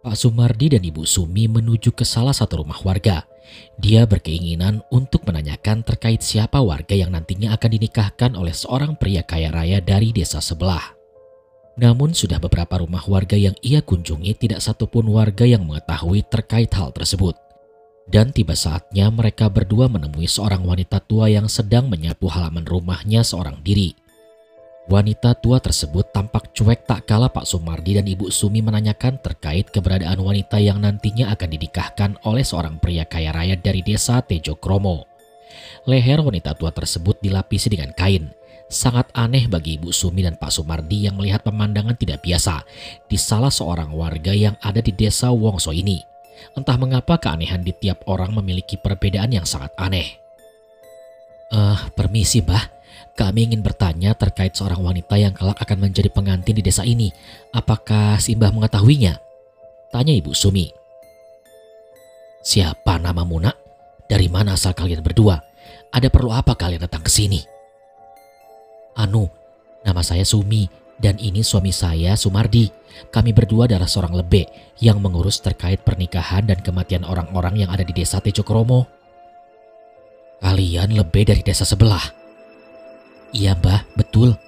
Pak Sumardi dan Ibu Sumi menuju ke salah satu rumah warga. Dia berkeinginan untuk menanyakan terkait siapa warga yang nantinya akan dinikahkan oleh seorang pria kaya raya dari desa sebelah. Namun sudah beberapa rumah warga yang ia kunjungi, tidak satupun warga yang mengetahui terkait hal tersebut. Dan tiba saatnya mereka berdua menemui seorang wanita tua yang sedang menyapu halaman rumahnya seorang diri. Wanita tua tersebut tampak cuek tak kala Pak Sumardi dan Ibu Sumi menanyakan terkait keberadaan wanita yang nantinya akan dinikahkan oleh seorang pria kaya raya dari desa Tejokromo. Leher wanita tua tersebut dilapisi dengan kain. Sangat aneh bagi Ibu Sumi dan Pak Sumardi yang melihat pemandangan tidak biasa di salah seorang warga yang ada di desa Wongso ini. Entah mengapa keanehan di tiap orang memiliki perbedaan yang sangat aneh. Permisi Mbah. Kami ingin bertanya terkait seorang wanita yang kelak akan menjadi pengantin di desa ini. Apakah si Mbah mengetahuinya? Tanya Ibu Sumi. Siapa namamu nak? Dari mana asal kalian berdua? Ada perlu apa kalian datang ke sini? Nama saya Sumi dan ini suami saya Sumardi. Kami berdua adalah seorang lebek yang mengurus terkait pernikahan dan kematian orang-orang yang ada di desa Tejokromo. Kalian lebek dari desa sebelah? Iya Mbah, betul.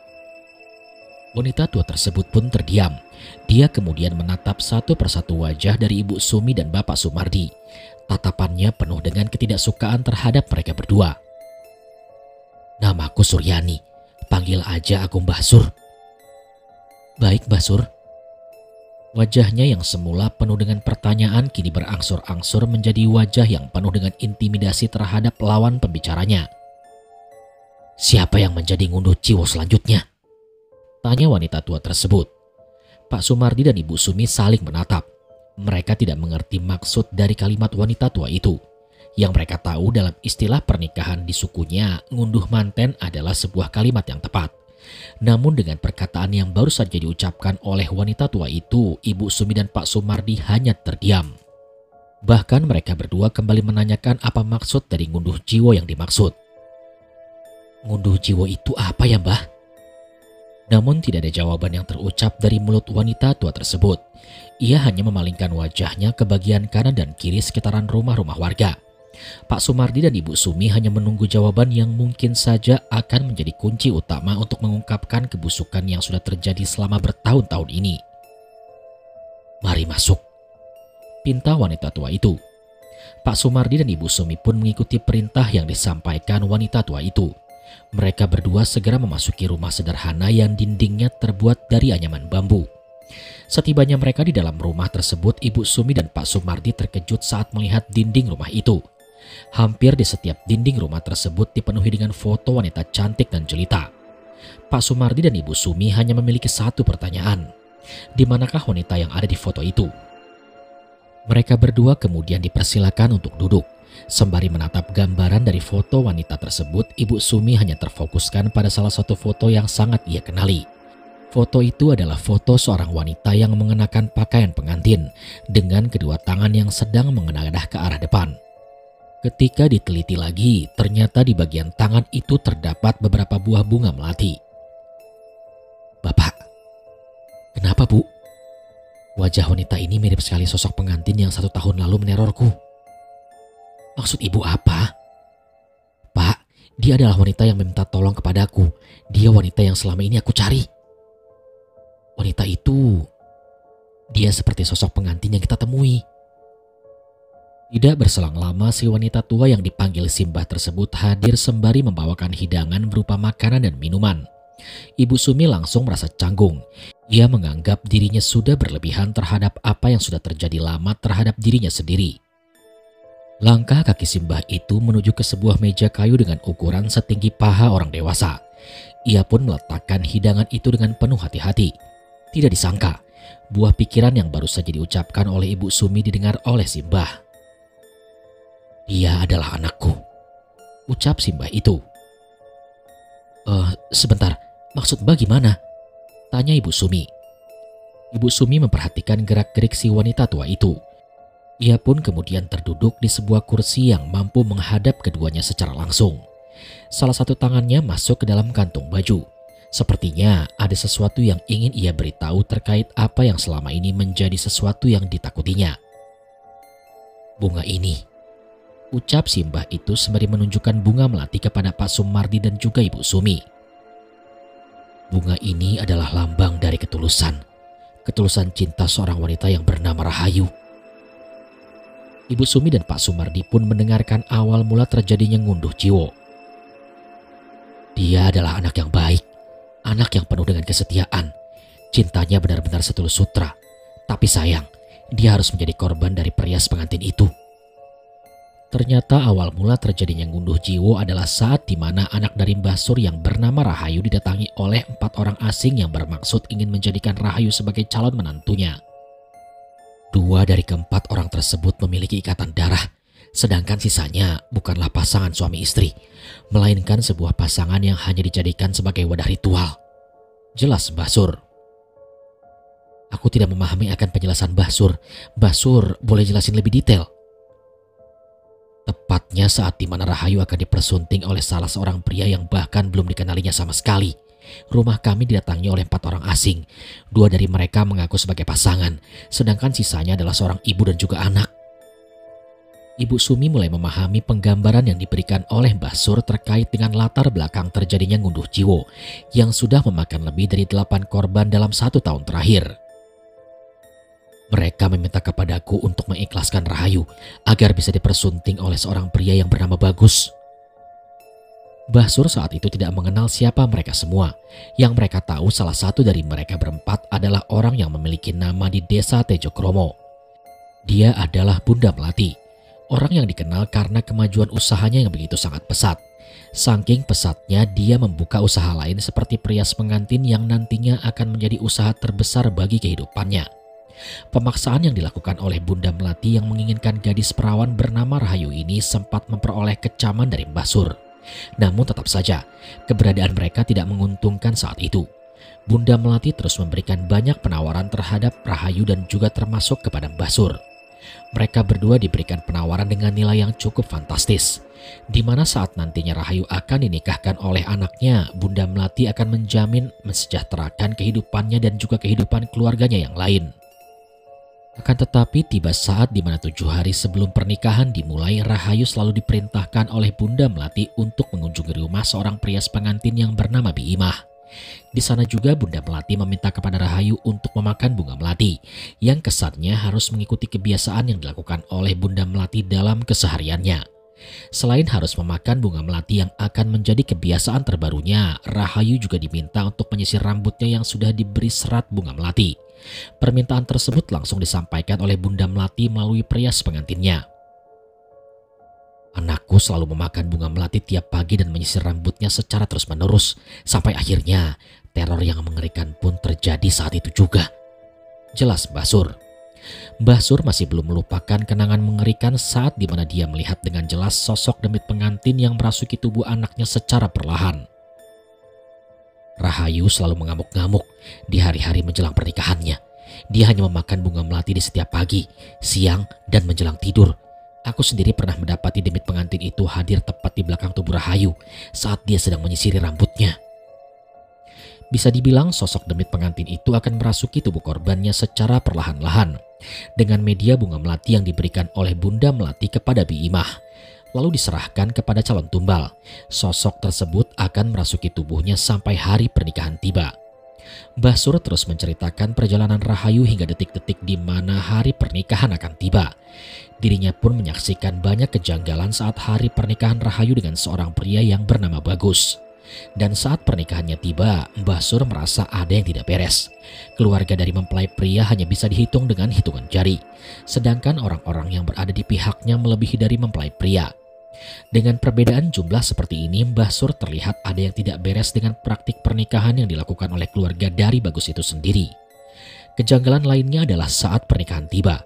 Wanita tua tersebut pun terdiam. Dia kemudian menatap satu persatu wajah dari Ibu Sumi dan Bapak Sumardi. Tatapannya penuh dengan ketidaksukaan terhadap mereka berdua. Namaku Suryani, panggil aja aku Mbah Sur. Baik Mbah Sur. Wajahnya yang semula penuh dengan pertanyaan kini berangsur-angsur menjadi wajah yang penuh dengan intimidasi terhadap lawan pembicaranya. Siapa yang menjadi ngunduh ciwo selanjutnya? Tanya wanita tua tersebut. Pak Sumardi dan Ibu Sumi saling menatap. Mereka tidak mengerti maksud dari kalimat wanita tua itu. Yang mereka tahu dalam istilah pernikahan di sukunya, ngunduh manten adalah sebuah kalimat yang tepat. Namun dengan perkataan yang baru saja diucapkan oleh wanita tua itu, Ibu Sumi dan Pak Sumardi hanya terdiam. Bahkan mereka berdua kembali menanyakan apa maksud dari ngunduh jiwo yang dimaksud. Ngunduh jiwo itu apa ya Mbah? Namun tidak ada jawaban yang terucap dari mulut wanita tua tersebut. Ia hanya memalingkan wajahnya ke bagian kanan dan kiri sekitaran rumah-rumah warga. Pak Sumardi dan Ibu Sumi hanya menunggu jawaban yang mungkin saja akan menjadi kunci utama untuk mengungkapkan kebusukan yang sudah terjadi selama bertahun-tahun ini. Mari masuk, pinta wanita tua itu. Pak Sumardi dan Ibu Sumi pun mengikuti perintah yang disampaikan wanita tua itu. Mereka berdua segera memasuki rumah sederhana yang dindingnya terbuat dari anyaman bambu. Setibanya mereka di dalam rumah tersebut, Ibu Sumi dan Pak Sumardi terkejut saat melihat dinding rumah itu. Hampir di setiap dinding rumah tersebut dipenuhi dengan foto wanita cantik dan jelita. Pak Sumardi dan Ibu Sumi hanya memiliki satu pertanyaan. Di manakah wanita yang ada di foto itu? Mereka berdua kemudian dipersilakan untuk duduk. Sembari menatap gambaran dari foto wanita tersebut, Ibu Sumi hanya terfokuskan pada salah satu foto yang sangat ia kenali. Foto itu adalah foto seorang wanita yang mengenakan pakaian pengantin dengan kedua tangan yang sedang mengenadah ke arah depan. Ketika diteliti lagi, ternyata di bagian tangan itu terdapat beberapa buah bunga melati. Bapak, kenapa Bu? Wajah wanita ini mirip sekali sosok pengantin yang 1 tahun lalu menerorku. Maksud Ibu apa? Pak, dia adalah wanita yang meminta tolong kepadaku. Dia wanita yang selama ini aku cari. Wanita itu, dia seperti sosok pengantin yang kita temui. Tidak berselang lama, si wanita tua yang dipanggil Simbah tersebut hadir sembari membawakan hidangan berupa makanan dan minuman. Ibu Sumi langsung merasa canggung. Ia menganggap dirinya sudah berlebihan terhadap apa yang sudah terjadi lama terhadap dirinya sendiri. Langkah kaki Simbah itu menuju ke sebuah meja kayu dengan ukuran setinggi paha orang dewasa. Ia pun meletakkan hidangan itu dengan penuh hati-hati. Tidak disangka, buah pikiran yang baru saja diucapkan oleh Ibu Sumi didengar oleh Simbah. Dia adalah anakku, ucap Simbah itu. Sebentar, maksud Mbah gimana? Tanya Ibu Sumi. Ibu Sumi memperhatikan gerak-gerik si wanita tua itu. Ia pun kemudian terduduk di sebuah kursi yang mampu menghadap keduanya secara langsung. Salah satu tangannya masuk ke dalam kantung baju. Sepertinya ada sesuatu yang ingin ia beritahu terkait apa yang selama ini menjadi sesuatu yang ditakutinya. "Bunga ini," ucap Simbah itu sembari menunjukkan bunga melati kepada Pak Sumardi dan juga Ibu Sumi. "Bunga ini adalah lambang dari ketulusan cinta seorang wanita yang bernama Rahayu." Ibu Sumi dan Pak Sumardi pun mendengarkan awal mula terjadinya ngunduh jiwo. "Dia adalah anak yang baik, anak yang penuh dengan kesetiaan. Cintanya benar-benar setulus sutra. Tapi sayang, dia harus menjadi korban dari perias pengantin itu." Ternyata awal mula terjadinya ngunduh jiwo adalah saat di mana anak dari Mbah Sur yang bernama Rahayu didatangi oleh 4 orang asing yang bermaksud ingin menjadikan Rahayu sebagai calon menantunya. 2 dari ke-4 orang tersebut memiliki ikatan darah, sedangkan sisanya bukanlah pasangan suami istri, melainkan sebuah pasangan yang hanya dijadikan sebagai wadah ritual. Jelas Mbah Sur. "Aku tidak memahami akan penjelasan Mbah Sur. Mbah Sur boleh jelasin lebih detail?" Tepatnya saat di mana Rahayu akan dipersunting oleh salah seorang pria yang bahkan belum dikenalinya sama sekali. Rumah kami didatangi oleh 4 orang asing. 2 dari mereka mengaku sebagai pasangan, sedangkan sisanya adalah seorang ibu dan juga anak. Ibu Sumi mulai memahami penggambaran yang diberikan oleh Mbah Sur terkait dengan latar belakang terjadinya ngunduh jiwo yang sudah memakan lebih dari 8 korban dalam 1 tahun terakhir. "Mereka meminta kepadaku untuk mengikhlaskan Rahayu agar bisa dipersunting oleh seorang pria yang bernama Bagus." Mbah Sur saat itu tidak mengenal siapa mereka semua. Yang mereka tahu salah satu dari mereka berempat adalah orang yang memiliki nama di desa Tejokromo. Dia adalah Bunda Melati, orang yang dikenal karena kemajuan usahanya yang begitu sangat pesat. Saking pesatnya dia membuka usaha lain seperti perias pengantin yang nantinya akan menjadi usaha terbesar bagi kehidupannya. Pemaksaan yang dilakukan oleh Bunda Melati yang menginginkan gadis perawan bernama Rahayu ini sempat memperoleh kecaman dari Mbah Sur. Namun tetap saja, keberadaan mereka tidak menguntungkan saat itu. Bunda Melati terus memberikan banyak penawaran terhadap Rahayu dan juga termasuk kepada Mbah Sur. Mereka berdua diberikan penawaran dengan nilai yang cukup fantastis, di mana saat nantinya Rahayu akan dinikahkan oleh anaknya, Bunda Melati akan menjamin mensejahterakan kehidupannya dan juga kehidupan keluarganya yang lain. Akan tetapi tiba saat di mana 7 hari sebelum pernikahan dimulai, Rahayu selalu diperintahkan oleh Bunda Melati untuk mengunjungi rumah seorang perias pengantin yang bernama Biimah. Di sana juga Bunda Melati meminta kepada Rahayu untuk memakan bunga melati, yang kesannya harus mengikuti kebiasaan yang dilakukan oleh Bunda Melati dalam kesehariannya. Selain harus memakan bunga melati yang akan menjadi kebiasaan terbarunya, Rahayu juga diminta untuk menyisir rambutnya yang sudah diberi serat bunga melati. Permintaan tersebut langsung disampaikan oleh Bunda Melati melalui perias pengantinnya. "Anakku selalu memakan bunga melati tiap pagi dan menyisir rambutnya secara terus-menerus, sampai akhirnya teror yang mengerikan pun terjadi saat itu juga," jelas Mbah Sur. Mbah Sur masih belum melupakan kenangan mengerikan saat di mana dia melihat dengan jelas sosok demit pengantin yang merasuki tubuh anaknya secara perlahan. Rahayu selalu mengamuk-ngamuk di hari-hari menjelang pernikahannya. Dia hanya memakan bunga melati di setiap pagi, siang, dan menjelang tidur. Aku sendiri pernah mendapati demit pengantin itu hadir tepat di belakang tubuh Rahayu saat dia sedang menyisiri rambutnya. Bisa dibilang sosok demit pengantin itu akan merasuki tubuh korbannya secara perlahan-lahan dengan media bunga melati yang diberikan oleh Bunda Melati kepada Biimah, lalu diserahkan kepada calon tumbal. Sosok tersebut akan merasuki tubuhnya sampai hari pernikahan tiba. Mbah Sur terus menceritakan perjalanan Rahayu hingga detik-detik di mana hari pernikahan akan tiba. Dirinya pun menyaksikan banyak kejanggalan saat hari pernikahan Rahayu dengan seorang pria yang bernama Bagus. Dan saat pernikahannya tiba, Mbah Sur merasa ada yang tidak beres. Keluarga dari mempelai pria hanya bisa dihitung dengan hitungan jari, sedangkan orang-orang yang berada di pihaknya melebihi dari mempelai pria. Dengan perbedaan jumlah seperti ini, Mbah Sur terlihat ada yang tidak beres dengan praktik pernikahan yang dilakukan oleh keluarga dari Bagus itu sendiri. Kejanggalan lainnya adalah saat pernikahan tiba.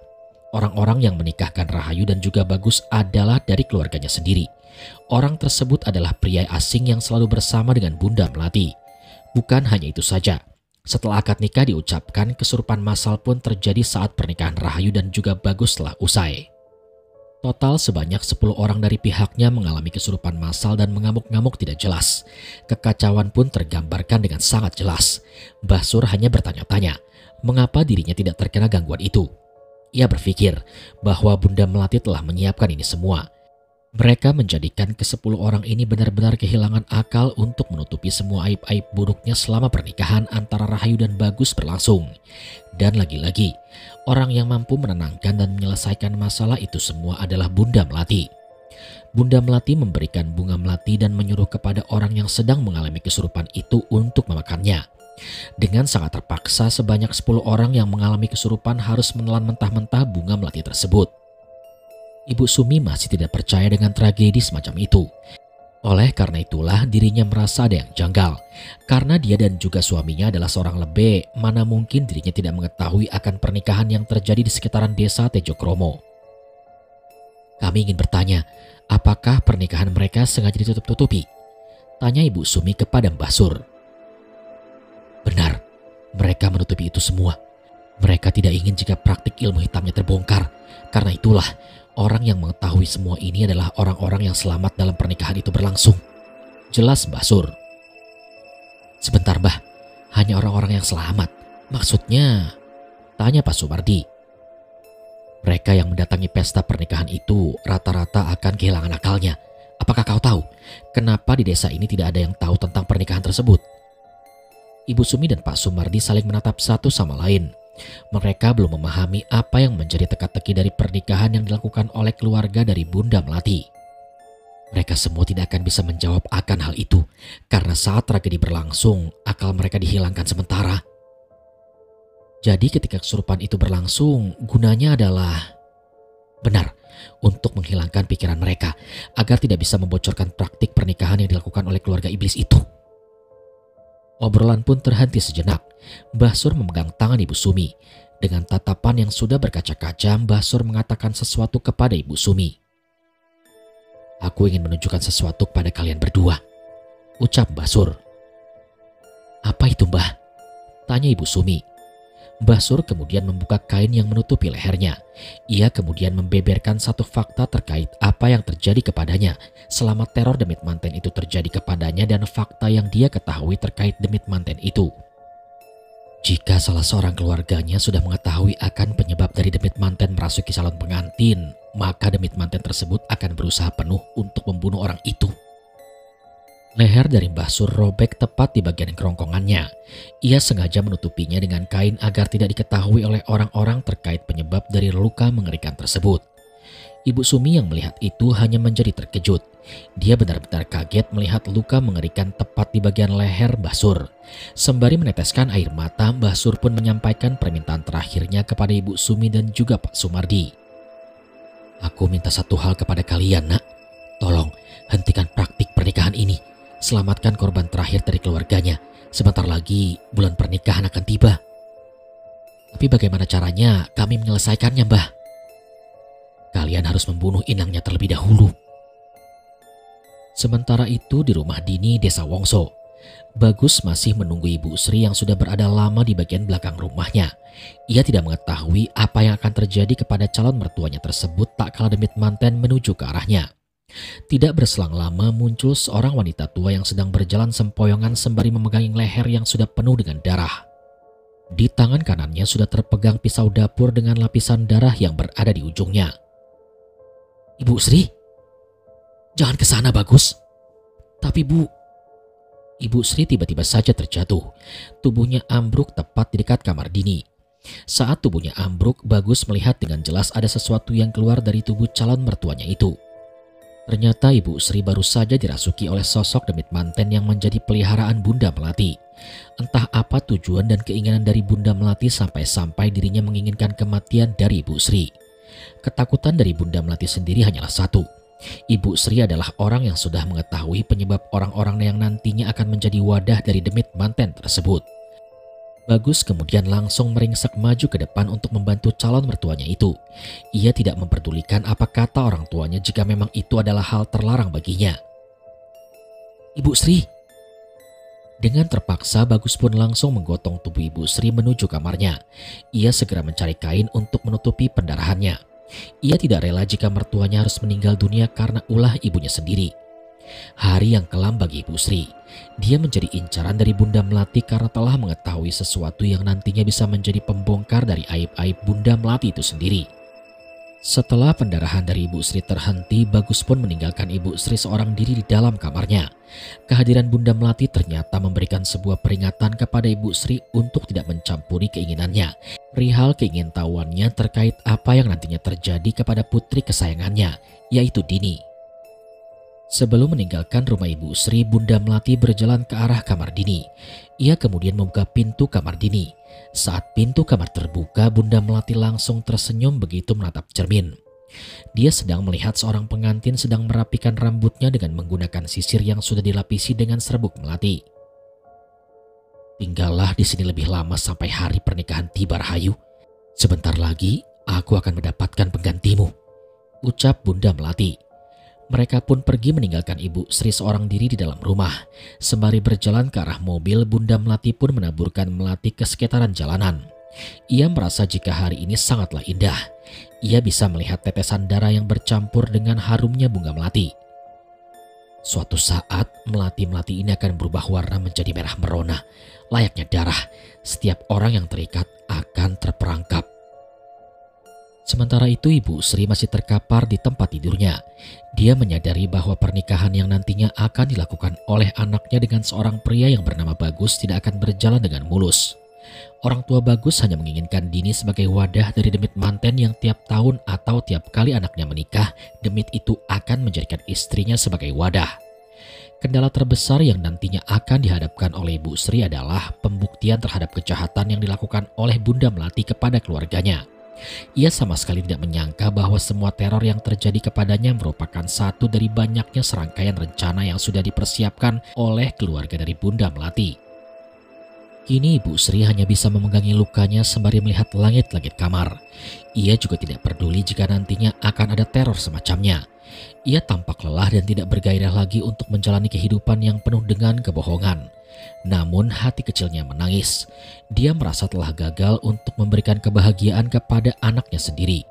Orang-orang yang menikahkan Rahayu dan juga Bagus adalah dari keluarganya sendiri. Orang tersebut adalah pria asing yang selalu bersama dengan Bunda Melati. Bukan hanya itu saja, setelah akad nikah diucapkan, kesurupan massal pun terjadi saat pernikahan Rahayu dan juga Bagus telah usai. Total sebanyak 10 orang dari pihaknya mengalami kesurupan massal dan mengamuk-ngamuk tidak jelas. Kekacauan pun tergambarkan dengan sangat jelas. Mbah Sur hanya bertanya-tanya, mengapa dirinya tidak terkena gangguan itu. Ia berpikir bahwa Bunda Melati telah menyiapkan ini semua. Mereka menjadikan ke-10 orang ini benar-benar kehilangan akal untuk menutupi semua aib-aib buruknya selama pernikahan antara Rahayu dan Bagus berlangsung. Dan lagi-lagi, orang yang mampu menenangkan dan menyelesaikan masalah itu semua adalah Bunda Melati. Bunda Melati memberikan bunga melati dan menyuruh kepada orang yang sedang mengalami kesurupan itu untuk memakannya. Dengan sangat terpaksa, sebanyak 10 orang yang mengalami kesurupan harus menelan mentah-mentah bunga melati tersebut. Ibu Sumi masih tidak percaya dengan tragedi semacam itu. Oleh karena itulah dirinya merasa ada yang janggal. Karena dia dan juga suaminya adalah seorang lebe, mana mungkin dirinya tidak mengetahui akan pernikahan yang terjadi di sekitaran desa Tejokromo. Kami ingin bertanya, apakah pernikahan mereka sengaja ditutup-tutupi? Tanya Ibu Sumi kepada Mbah Sur. Benar, mereka menutupi itu semua. Mereka tidak ingin jika praktik ilmu hitamnya terbongkar. Karena itulah, orang yang mengetahui semua ini adalah orang-orang yang selamat dalam pernikahan itu berlangsung. Jelas Mbah Sur. Sebentar Mbah, hanya orang-orang yang selamat. Maksudnya? Tanya Pak Sumardi. Mereka yang mendatangi pesta pernikahan itu rata-rata akan kehilangan akalnya. Apakah kau tahu kenapa di desa ini tidak ada yang tahu tentang pernikahan tersebut? Ibu Sumi dan Pak Sumardi saling menatap satu sama lain. Mereka belum memahami apa yang menjadi teka-teki dari pernikahan yang dilakukan oleh keluarga dari Bunda Melati. Mereka semua tidak akan bisa menjawab akan hal itu karena saat tragedi berlangsung, akal mereka dihilangkan sementara. Jadi ketika kesurupan itu berlangsung, gunanya adalah benar untuk menghilangkan pikiran mereka agar tidak bisa membocorkan praktik pernikahan yang dilakukan oleh keluarga iblis itu. Obrolan pun terhenti sejenak. Mbah Sur memegang tangan Ibu Sumi. Dengan tatapan yang sudah berkaca-kaca, Mbah Sur mengatakan sesuatu kepada Ibu Sumi. Aku ingin menunjukkan sesuatu kepada kalian berdua, ucap Mbah Sur. Apa itu Mbah? Tanya Ibu Sumi. Mbah Sur kemudian membuka kain yang menutupi lehernya. Ia kemudian membeberkan satu fakta terkait apa yang terjadi kepadanya selama teror demit manten itu terjadi kepadanya dan fakta yang dia ketahui terkait demit manten itu. Jika salah seorang keluarganya sudah mengetahui akan penyebab dari demit manten merasuki salon pengantin, maka demit manten tersebut akan berusaha penuh untuk membunuh orang itu. Leher dari Mbah Sur robek tepat di bagian kerongkongannya. Ia sengaja menutupinya dengan kain agar tidak diketahui oleh orang-orang terkait penyebab dari luka mengerikan tersebut. Ibu Sumi yang melihat itu hanya menjadi terkejut. Dia benar-benar kaget melihat luka mengerikan tepat di bagian leher Mbah Sur. Sembari meneteskan air mata, Mbah Sur pun menyampaikan permintaan terakhirnya kepada Ibu Sumi dan juga Pak Sumardi. Aku minta satu hal kepada kalian, Nak. Tolong hentikan praktik pernikahan ini. Selamatkan korban terakhir dari keluarganya. Sebentar lagi bulan pernikahan akan tiba. Tapi bagaimana caranya kami menyelesaikannya, Mbah? Kalian harus membunuh inangnya terlebih dahulu. Sementara itu di rumah Dini, Desa Wongso, Bagus masih menunggu Ibu Sri yang sudah berada lama di bagian belakang rumahnya. Ia tidak mengetahui apa yang akan terjadi kepada calon mertuanya tersebut tak kala demit manten menuju ke arahnya. Tidak berselang lama muncul seorang wanita tua yang sedang berjalan sempoyongan sembari memegangi leher yang sudah penuh dengan darah. Di tangan kanannya sudah terpegang pisau dapur dengan lapisan darah yang berada di ujungnya. Ibu Sri, jangan ke sana Bagus. Tapi Bu, Ibu Sri tiba-tiba saja terjatuh. Tubuhnya ambruk tepat di dekat kamar Dini. Saat tubuhnya ambruk, Bagus melihat dengan jelas ada sesuatu yang keluar dari tubuh calon mertuanya itu. Ternyata Ibu Sri baru saja dirasuki oleh sosok demit manten yang menjadi peliharaan Bunda Melati. Entah apa tujuan dan keinginan dari Bunda Melati sampai-sampai dirinya menginginkan kematian dari Ibu Sri. Ketakutan dari Bunda Melati sendiri hanyalah satu. Ibu Sri adalah orang yang sudah mengetahui penyebab orang-orang yang nantinya akan menjadi wadah dari demit manten tersebut. Bagus kemudian langsung meringsek maju ke depan untuk membantu calon mertuanya itu. Ia tidak memperdulikan apa kata orang tuanya jika memang itu adalah hal terlarang baginya. Ibu Sri. Dengan terpaksa Bagus pun langsung menggotong tubuh Ibu Sri menuju kamarnya. Ia segera mencari kain untuk menutupi pendarahannya. Ia tidak rela jika mertuanya harus meninggal dunia karena ulah ibunya sendiri. Hari yang kelam bagi Ibu Sri. Dia menjadi incaran dari Bunda Melati karena telah mengetahui sesuatu yang nantinya bisa menjadi pembongkar dari aib-aib Bunda Melati itu sendiri. Setelah pendarahan dari Ibu Sri terhenti, Bagus pun meninggalkan Ibu Sri seorang diri di dalam kamarnya. Kehadiran Bunda Melati ternyata memberikan sebuah peringatan kepada Ibu Sri untuk tidak mencampuri keinginannya, perihal keingintahuannya terkait apa yang nantinya terjadi kepada putri kesayangannya, yaitu Dini. Sebelum meninggalkan rumah Ibu Sri, Bunda Melati berjalan ke arah kamar Dini. Ia kemudian membuka pintu kamar Dini. Saat pintu kamar terbuka, Bunda Melati langsung tersenyum begitu menatap cermin. Dia sedang melihat seorang pengantin sedang merapikan rambutnya dengan menggunakan sisir yang sudah dilapisi dengan serbuk melati. "Tinggallah di sini lebih lama sampai hari pernikahan tiba, Rahayu. Sebentar lagi aku akan mendapatkan penggantimu," ucap Bunda Melati. Mereka pun pergi meninggalkan Ibu Sri seorang diri di dalam rumah. Sembari berjalan ke arah mobil, Bunda Melati pun menaburkan melati ke sekitaran jalanan. Ia merasa jika hari ini sangatlah indah. Ia bisa melihat tetesan darah yang bercampur dengan harumnya bunga melati. Suatu saat, melati-melati ini akan berubah warna menjadi merah merona. Layaknya darah, setiap orang yang terikat akan terperangkap. Sementara itu Ibu Sri masih terkapar di tempat tidurnya. Dia menyadari bahwa pernikahan yang nantinya akan dilakukan oleh anaknya dengan seorang pria yang bernama Bagus tidak akan berjalan dengan mulus. Orang tua Bagus hanya menginginkan Dini sebagai wadah dari demit manten yang tiap tahun atau tiap kali anaknya menikah, demit itu akan menjadikan istrinya sebagai wadah. Kendala terbesar yang nantinya akan dihadapkan oleh Ibu Sri adalah pembuktian terhadap kejahatan yang dilakukan oleh Bunda Melati kepada keluarganya. Ia sama sekali tidak menyangka bahwa semua teror yang terjadi kepadanya merupakan satu dari banyaknya serangkaian rencana yang sudah dipersiapkan oleh keluarga dari Bunda Melati. Kini Ibu Sri hanya bisa memegangi lukanya sembari melihat langit-langit kamar. Ia juga tidak peduli jika nantinya akan ada teror semacamnya. Ia tampak lelah dan tidak bergairah lagi untuk menjalani kehidupan yang penuh dengan kebohongan. Namun hati kecilnya menangis. Dia merasa telah gagal untuk memberikan kebahagiaan kepada anaknya sendiri.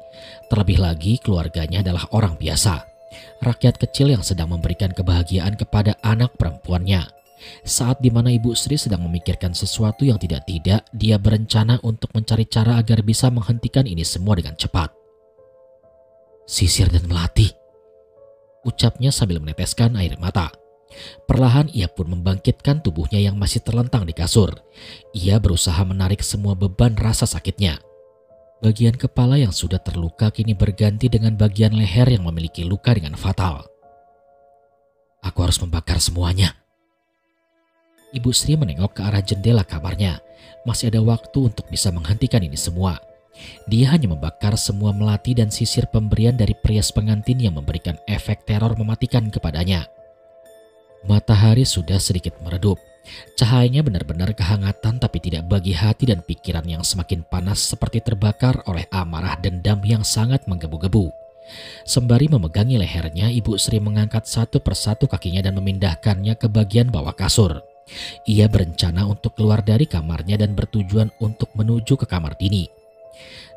Terlebih lagi keluarganya adalah orang biasa. Rakyat kecil yang sedang memberikan kebahagiaan kepada anak perempuannya. Saat dimana Ibu Sri sedang memikirkan sesuatu yang tidak-tidak, dia berencana untuk mencari cara agar bisa menghentikan ini semua dengan cepat. "Sisir dan melati," ucapnya sambil meneteskan air mata. Perlahan ia pun membangkitkan tubuhnya yang masih terlentang di kasur. Ia berusaha menarik semua beban rasa sakitnya. Bagian kepala yang sudah terluka kini berganti dengan bagian leher yang memiliki luka dengan fatal. "Aku harus membakar semuanya." Ibu Sri menengok ke arah jendela kamarnya. Masih ada waktu untuk bisa menghentikan ini semua. Dia hanya membakar semua melati dan sisir pemberian dari perias pengantin yang memberikan efek teror mematikan kepadanya. Matahari sudah sedikit meredup. Cahayanya benar-benar kehangatan tapi tidak bagi hati dan pikiran yang semakin panas seperti terbakar oleh amarah dendam yang sangat menggebu-gebu. Sembari memegangi lehernya, Ibu Sri mengangkat satu persatu kakinya dan memindahkannya ke bagian bawah kasur. Ia berencana untuk keluar dari kamarnya dan bertujuan untuk menuju ke kamar Dini.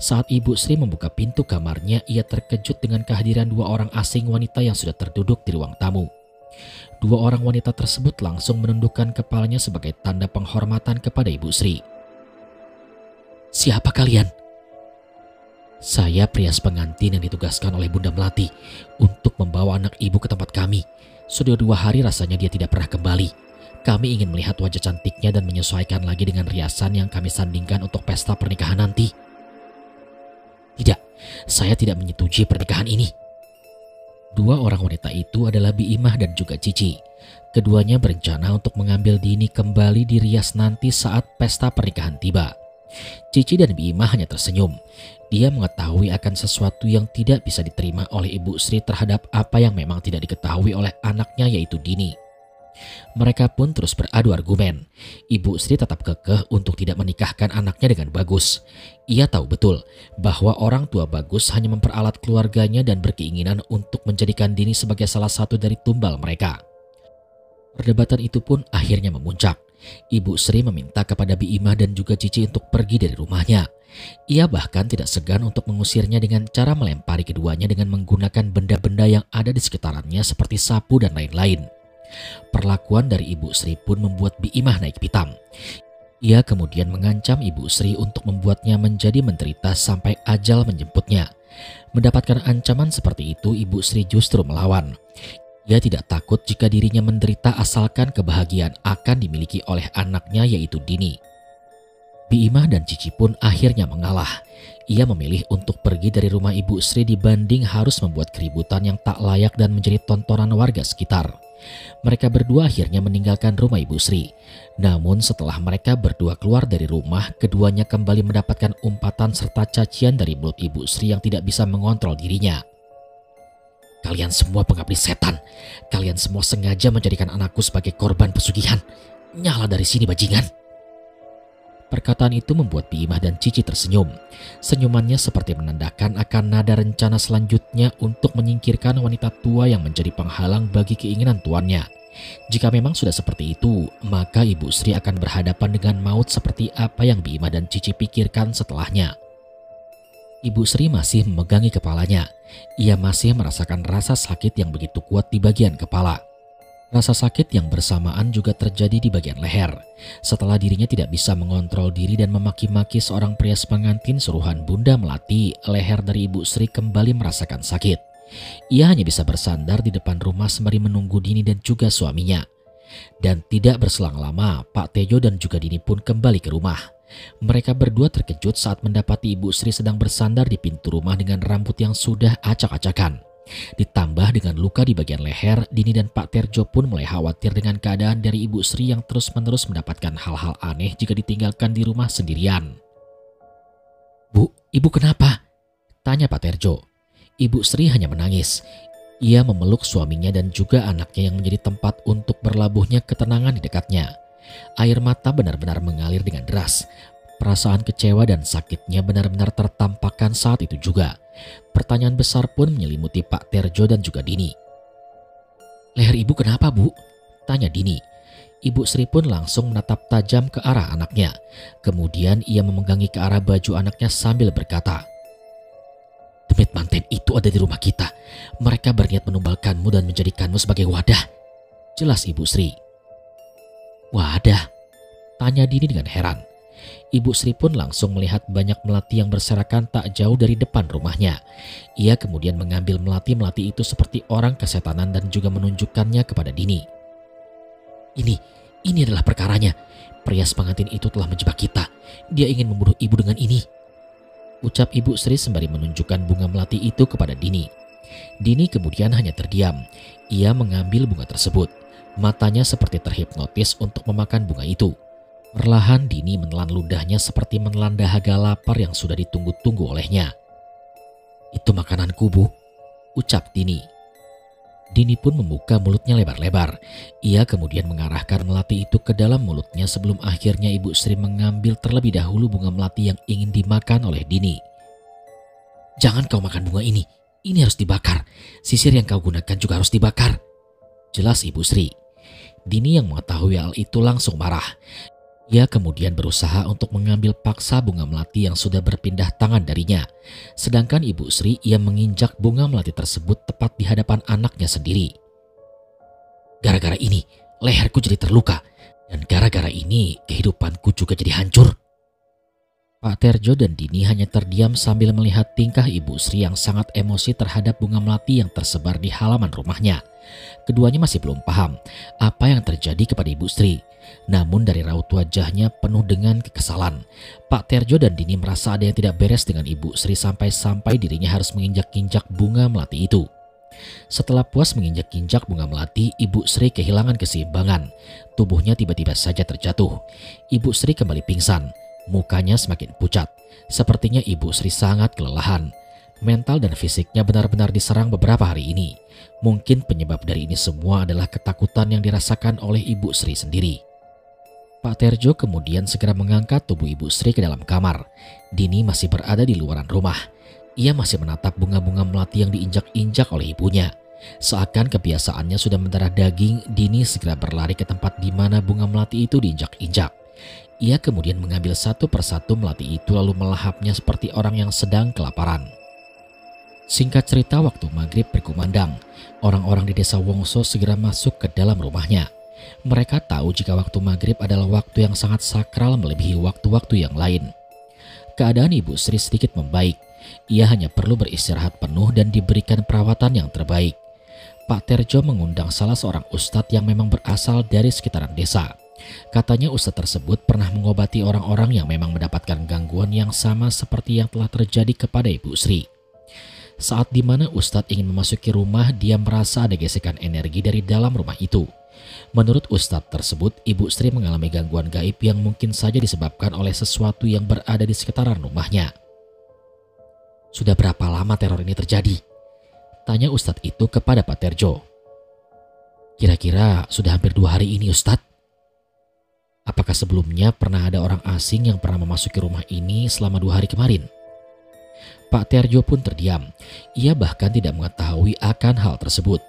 Saat Ibu Sri membuka pintu kamarnya, ia terkejut dengan kehadiran dua orang asing wanita yang sudah terduduk di ruang tamu. Dua orang wanita tersebut langsung menundukkan kepalanya sebagai tanda penghormatan kepada Ibu Sri. "Siapa kalian?" "Saya perias pengantin yang ditugaskan oleh Bunda Melati untuk membawa anak ibu ke tempat kami. Sudah 2 hari rasanya dia tidak pernah kembali. Kami ingin melihat wajah cantiknya dan menyesuaikan lagi dengan riasan yang kami sandingkan untuk pesta pernikahan nanti." "Tidak, saya tidak menyetujui pernikahan ini." Dua orang wanita itu adalah Biimah dan juga Cici. Keduanya berencana untuk mengambil Dini kembali dirias nanti saat pesta pernikahan tiba. Cici dan Biimah hanya tersenyum. Dia mengetahui akan sesuatu yang tidak bisa diterima oleh Ibu Sri terhadap apa yang memang tidak diketahui oleh anaknya, yaitu Dini. Mereka pun terus beradu argumen. Ibu Sri tetap kekeh untuk tidak menikahkan anaknya dengan Bagus. Ia tahu betul bahwa orang tua Bagus hanya memperalat keluarganya dan berkeinginan untuk menjadikan Dini sebagai salah satu dari tumbal mereka. Perdebatan itu pun akhirnya memuncak. Ibu Sri meminta kepada Bi Imah dan juga Cici untuk pergi dari rumahnya. Ia bahkan tidak segan untuk mengusirnya dengan cara melempari keduanya dengan menggunakan benda-benda yang ada di sekitarannya seperti sapu dan lain-lain. Perlakuan dari Ibu Sri pun membuat Bi Imah naik pitam. Ia kemudian mengancam Ibu Sri untuk membuatnya menjadi menderita sampai ajal menjemputnya. Mendapatkan ancaman seperti itu, Ibu Sri justru melawan. Ia tidak takut jika dirinya menderita asalkan kebahagiaan akan dimiliki oleh anaknya yaitu Dini. Bi Imah dan Cici pun akhirnya mengalah. Ia memilih untuk pergi dari rumah Ibu Sri dibanding harus membuat keributan yang tak layak dan menjadi tontonan warga sekitar. Mereka berdua akhirnya meninggalkan rumah Ibu Sri. Namun setelah mereka berdua keluar dari rumah, keduanya kembali mendapatkan umpatan serta cacian dari mulut Ibu Sri yang tidak bisa mengontrol dirinya. "Kalian semua pengabdi setan. Kalian semua sengaja menjadikan anakku sebagai korban pesugihan. Nyala dari sini bajingan." Perkataan itu membuat Bi Imah dan Cici tersenyum. Senyumannya seperti menandakan akan nada rencana selanjutnya untuk menyingkirkan wanita tua yang menjadi penghalang bagi keinginan tuannya. Jika memang sudah seperti itu, maka Ibu Sri akan berhadapan dengan maut seperti apa yang Bi Imah dan Cici pikirkan setelahnya. Ibu Sri masih memegangi kepalanya. Ia masih merasakan rasa sakit yang begitu kuat di bagian kepala. Rasa sakit yang bersamaan juga terjadi di bagian leher. Setelah dirinya tidak bisa mengontrol diri dan memaki-maki seorang pria pengantin suruhan Bunda Melati, leher dari Ibu Sri kembali merasakan sakit. Ia hanya bisa bersandar di depan rumah sembari menunggu Dini dan juga suaminya. Dan tidak berselang lama, Pak Tejo dan juga Dini pun kembali ke rumah. Mereka berdua terkejut saat mendapati Ibu Sri sedang bersandar di pintu rumah dengan rambut yang sudah acak-acakan. Ditambah dengan luka di bagian leher, Dini dan Pak Terjo pun mulai khawatir dengan keadaan dari Ibu Sri yang terus-menerus mendapatkan hal-hal aneh jika ditinggalkan di rumah sendirian. "Bu, Ibu kenapa?" tanya Pak Terjo. Ibu Sri hanya menangis. Ia memeluk suaminya dan juga anaknya yang menjadi tempat untuk berlabuhnya ketenangan di dekatnya. Air mata benar-benar mengalir dengan deras. Perasaan kecewa dan sakitnya benar-benar tertampakkan saat itu juga. Pertanyaan besar pun menyelimuti Pak Terjo dan juga Dini. "Leher Ibu kenapa, Bu?" tanya Dini. Ibu Sri pun langsung menatap tajam ke arah anaknya. Kemudian ia memegangi ke arah baju anaknya sambil berkata, "Demit manten itu ada di rumah kita. Mereka berniat menumbalkanmu dan menjadikanmu sebagai wadah," jelas Ibu Sri. "Wadah?" tanya Dini dengan heran. Ibu Sri pun langsung melihat banyak melati yang berserakan tak jauh dari depan rumahnya. Ia kemudian mengambil melati-melati itu seperti orang kesetanan dan juga menunjukkannya kepada Dini. Ini adalah perkaranya. Pria pengantin itu telah menjebak kita. Dia ingin membunuh Ibu dengan ini," ucap Ibu Sri sembari menunjukkan bunga melati itu kepada Dini. Dini kemudian hanya terdiam. Ia mengambil bunga tersebut. Matanya seperti terhipnotis untuk memakan bunga itu. Perlahan Dini menelan ludahnya seperti menelan dahaga lapar yang sudah ditunggu-tunggu olehnya. "Itu makananku, Bu," ucap Dini. Dini pun membuka mulutnya lebar-lebar. Ia kemudian mengarahkan melati itu ke dalam mulutnya sebelum akhirnya Ibu Sri mengambil terlebih dahulu bunga melati yang ingin dimakan oleh Dini. "Jangan kau makan bunga ini. Ini harus dibakar. Sisir yang kau gunakan juga harus dibakar," jelas Ibu Sri. Dini yang mengetahui hal itu langsung marah. Ia kemudian berusaha untuk mengambil paksa bunga melati yang sudah berpindah tangan darinya. Sedangkan Ibu Sri ia menginjak bunga melati tersebut tepat di hadapan anaknya sendiri. "Gara-gara ini leherku jadi terluka. Dan gara-gara ini kehidupanku juga jadi hancur." Pak Terjo dan Dini hanya terdiam sambil melihat tingkah Ibu Sri yang sangat emosi terhadap bunga melati yang tersebar di halaman rumahnya. Keduanya masih belum paham apa yang terjadi kepada Ibu Sri. Namun dari raut wajahnya penuh dengan kekesalan. Pak Terjo dan Dini merasa ada yang tidak beres dengan Ibu Sri sampai-sampai dirinya harus menginjak-injak bunga melati itu. Setelah puas menginjak-injak bunga melati, Ibu Sri kehilangan keseimbangan. Tubuhnya tiba-tiba saja terjatuh. Ibu Sri kembali pingsan. Mukanya semakin pucat. Sepertinya Ibu Sri sangat kelelahan. Mental dan fisiknya benar-benar diserang beberapa hari ini. Mungkin penyebab dari ini semua adalah ketakutan yang dirasakan oleh Ibu Sri sendiri. Pak Terjo kemudian segera mengangkat tubuh Ibu Sri ke dalam kamar. Dini masih berada di luaran rumah. Ia masih menatap bunga-bunga melati yang diinjak-injak oleh ibunya. Seakan kebiasaannya sudah mendarah daging, Dini segera berlari ke tempat di mana bunga melati itu diinjak-injak. Ia kemudian mengambil satu persatu melati itu lalu melahapnya seperti orang yang sedang kelaparan. Singkat cerita, waktu maghrib berkumandang, orang-orang di desa Wongso segera masuk ke dalam rumahnya. Mereka tahu jika waktu maghrib adalah waktu yang sangat sakral melebihi waktu-waktu yang lain. Keadaan Ibu Sri sedikit membaik. Ia hanya perlu beristirahat penuh dan diberikan perawatan yang terbaik. Pak Terjo mengundang salah seorang ustadz yang memang berasal dari sekitaran desa. Katanya ustadz tersebut pernah mengobati orang-orang yang memang mendapatkan gangguan yang sama seperti yang telah terjadi kepada Ibu Sri. Saat dimana ustadz ingin memasuki rumah, dia merasa ada gesekan energi dari dalam rumah itu. Menurut ustadz tersebut, Ibu Sri mengalami gangguan gaib yang mungkin saja disebabkan oleh sesuatu yang berada di sekitaran rumahnya. Sudah berapa lama teror ini terjadi? Tanya ustadz itu kepada Pak Terjo. Kira-kira sudah hampir 2 hari ini, Ustadz. Apakah sebelumnya pernah ada orang asing yang pernah memasuki rumah ini selama 2 hari kemarin? Pak Terjo pun terdiam. Ia bahkan tidak mengetahui akan hal tersebut.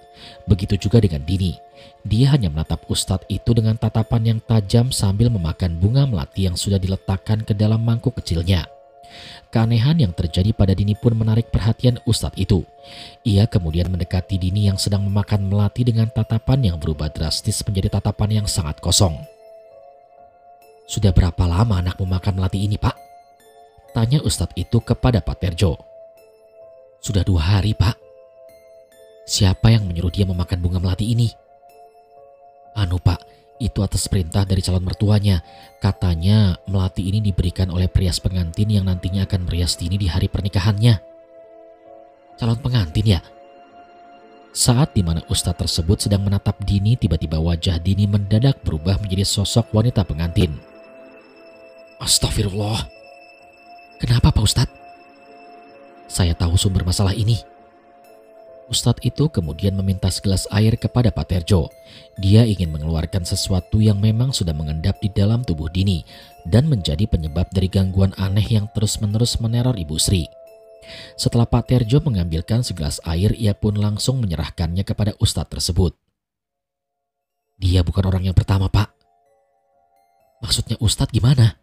Begitu juga dengan Dini. Dia hanya menatap ustadz itu dengan tatapan yang tajam sambil memakan bunga melati yang sudah diletakkan ke dalam mangkuk kecilnya. Keanehan yang terjadi pada Dini pun menarik perhatian ustadz itu. Ia kemudian mendekati Dini yang sedang memakan melati dengan tatapan yang berubah drastis menjadi tatapan yang sangat kosong. Sudah berapa lama anakmu makan melati ini, Pak? Tanya ustadz itu kepada Pak Terjo. Sudah 2 hari, Pak. Siapa yang menyuruh dia memakan bunga melati ini? Anu, Pak, itu atas perintah dari calon mertuanya. Katanya melati ini diberikan oleh perias pengantin yang nantinya akan merias Dini di hari pernikahannya. Calon pengantin ya? Saat dimana ustadz tersebut sedang menatap Dini, tiba-tiba wajah Dini mendadak berubah menjadi sosok wanita pengantin. Astagfirullah. Kenapa, Pak Ustadz? Saya tahu sumber masalah ini. Ustadz itu kemudian meminta segelas air kepada Pak Terjo. Dia ingin mengeluarkan sesuatu yang memang sudah mengendap di dalam tubuh Dini dan menjadi penyebab dari gangguan aneh yang terus-menerus meneror Ibu Sri. Setelah Pak Terjo mengambilkan segelas air, ia pun langsung menyerahkannya kepada ustadz tersebut. Dia bukan orang yang pertama, Pak. Maksudnya ustadz gimana?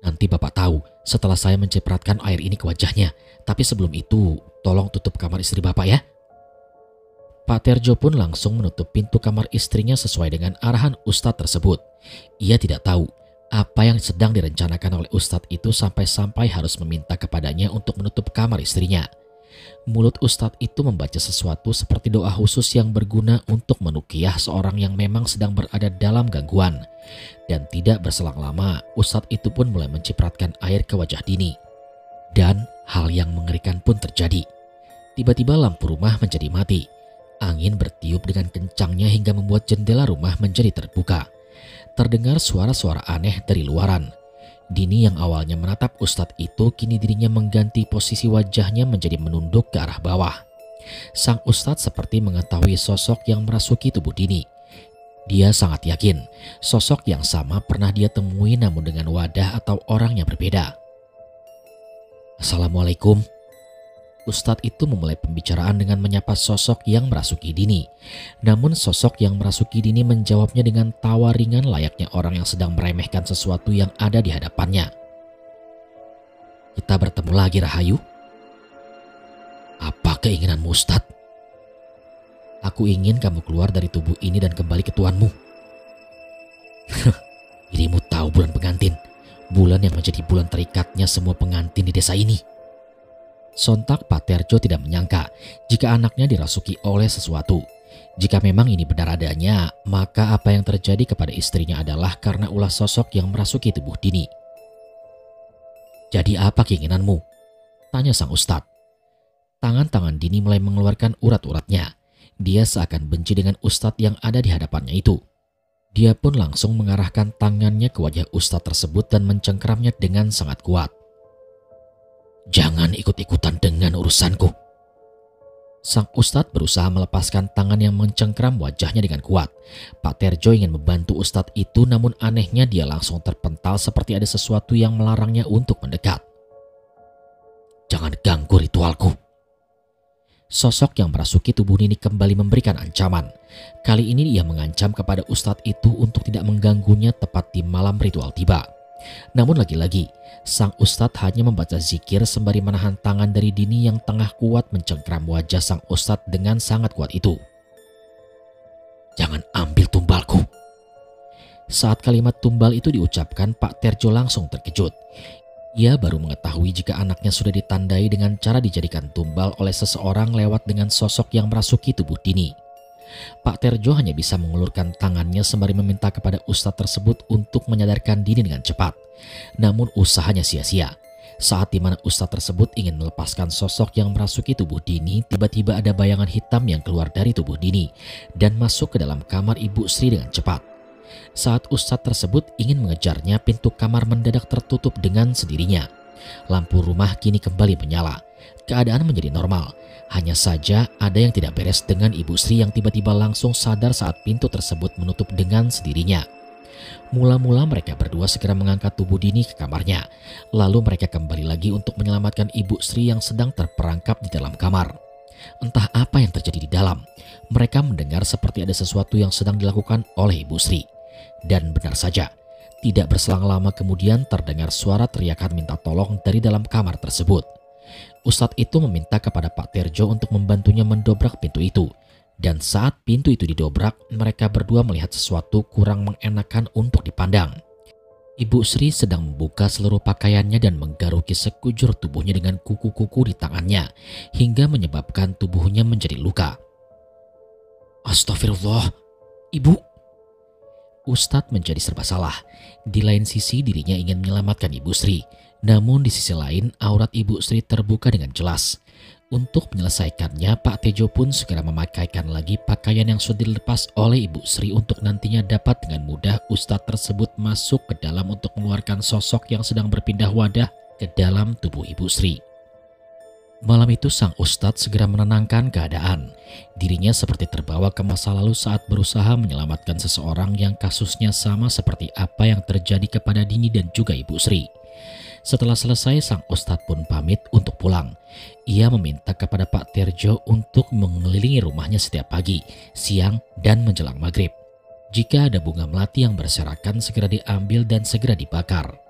Nanti Bapak tahu setelah saya mencipratkan air ini ke wajahnya. Tapi sebelum itu, tolong tutup kamar istri Bapak ya. Pak Terjo pun langsung menutup pintu kamar istrinya sesuai dengan arahan ustadz tersebut. Ia tidak tahu apa yang sedang direncanakan oleh ustadz itu sampai-sampai harus meminta kepadanya untuk menutup kamar istrinya. Mulut ustadz itu membaca sesuatu seperti doa khusus yang berguna untuk menukiah seorang yang memang sedang berada dalam gangguan. Dan tidak berselang lama, ustadz itu pun mulai mencipratkan air ke wajah Dini. Dan hal yang mengerikan pun terjadi. Tiba-tiba lampu rumah menjadi mati. Angin bertiup dengan kencangnya hingga membuat jendela rumah menjadi terbuka. Terdengar suara-suara aneh dari luaran. Dini yang awalnya menatap ustadz itu, kini dirinya mengganti posisi wajahnya menjadi menunduk ke arah bawah. Sang ustadz seperti mengetahui sosok yang merasuki tubuh Dini. Dia sangat yakin sosok yang sama pernah dia temui namun dengan wadah atau orang yang berbeda. Assalamualaikum. Ustadz itu memulai pembicaraan dengan menyapa sosok yang merasuki Dini. Namun sosok yang merasuki Dini menjawabnya dengan tawa ringan layaknya orang yang sedang meremehkan sesuatu yang ada di hadapannya. Kita bertemu lagi, Rahayu. Apa keinginanmu, Ustadz? Aku ingin kamu keluar dari tubuh ini dan kembali ke tuanmu. Dirimu tahu bulan pengantin, bulan yang menjadi bulan terikatnya semua pengantin di desa ini. Sontak Pak Terjo tidak menyangka jika anaknya dirasuki oleh sesuatu. Jika memang ini benar adanya, maka apa yang terjadi kepada istrinya adalah karena ulah sosok yang merasuki tubuh Dini. Jadi apa keinginanmu? Tanya sang ustadz. Tangan-tangan Dini mulai mengeluarkan urat-uratnya. Dia seakan benci dengan ustadz yang ada di hadapannya itu. Dia pun langsung mengarahkan tangannya ke wajah ustadz tersebut dan mencengkeramnya dengan sangat kuat. Jangan ikut-ikutan dengan urusanku. Sang ustadz berusaha melepaskan tangan yang mencengkeram wajahnya dengan kuat. Pak Terjo ingin membantu ustadz itu, namun anehnya dia langsung terpental seperti ada sesuatu yang melarangnya untuk mendekat. Jangan ganggu ritualku. Sosok yang merasuki tubuh Nini kembali memberikan ancaman. Kali ini ia mengancam kepada ustadz itu untuk tidak mengganggunya tepat di malam ritual tiba. Namun lagi-lagi, sang ustadz hanya membaca zikir sembari menahan tangan dari Dini yang tengah kuat mencengkram wajah sang ustadz dengan sangat kuat itu. "Jangan ambil tumbalku." Saat kalimat tumbal itu diucapkan, Pak Terjo langsung terkejut. Ia baru mengetahui jika anaknya sudah ditandai dengan cara dijadikan tumbal oleh seseorang lewat dengan sosok yang merasuki tubuh Dini. Pak Terjo hanya bisa mengulurkan tangannya sembari meminta kepada ustadz tersebut untuk menyadarkan Dini dengan cepat. Namun usahanya sia-sia. Saat dimana ustadz tersebut ingin melepaskan sosok yang merasuki tubuh Dini, tiba-tiba ada bayangan hitam yang keluar dari tubuh Dini dan masuk ke dalam kamar Ibu Sri dengan cepat. Saat ustadz tersebut ingin mengejarnya, pintu kamar mendadak tertutup dengan sendirinya. Lampu rumah kini kembali menyala. Keadaan menjadi normal. Hanya saja ada yang tidak beres dengan Ibu Sri yang tiba-tiba langsung sadar saat pintu tersebut menutup dengan sendirinya. Mula-mula mereka berdua segera mengangkat tubuh Dini ke kamarnya. Lalu mereka kembali lagi untuk menyelamatkan Ibu Sri yang sedang terperangkap di dalam kamar. Entah apa yang terjadi di dalam. Mereka mendengar seperti ada sesuatu yang sedang dilakukan oleh Ibu Sri. Dan benar saja, tidak berselang lama kemudian terdengar suara teriakan minta tolong dari dalam kamar tersebut. Ustadz itu meminta kepada Pak Terjo untuk membantunya mendobrak pintu itu. Dan saat pintu itu didobrak, mereka berdua melihat sesuatu kurang mengenakan untuk dipandang. Ibu Sri sedang membuka seluruh pakaiannya dan menggaruki sekujur tubuhnya dengan kuku-kuku di tangannya, hingga menyebabkan tubuhnya menjadi luka. "Astagfirullah, Ibu!" Ustadz menjadi serba salah. Di lain sisi dirinya ingin menyelamatkan Ibu Sri. Namun di sisi lain aurat Ibu Sri terbuka dengan jelas. Untuk menyelesaikannya, Pak Tejo pun segera memakaikan lagi pakaian yang sudah dilepas oleh Ibu Sri untuk nantinya dapat dengan mudah ustadz tersebut masuk ke dalam untuk mengeluarkan sosok yang sedang berpindah wadah ke dalam tubuh Ibu Sri. Malam itu sang ustadz segera menenangkan keadaan. Dirinya seperti terbawa ke masa lalu saat berusaha menyelamatkan seseorang yang kasusnya sama seperti apa yang terjadi kepada Dini dan juga Ibu Sri. Setelah selesai, sang ustadz pun pamit untuk pulang. Ia meminta kepada Pak Terjo untuk mengelilingi rumahnya setiap pagi, siang, dan menjelang maghrib. Jika ada bunga melati yang berserakan segera diambil dan segera dibakar.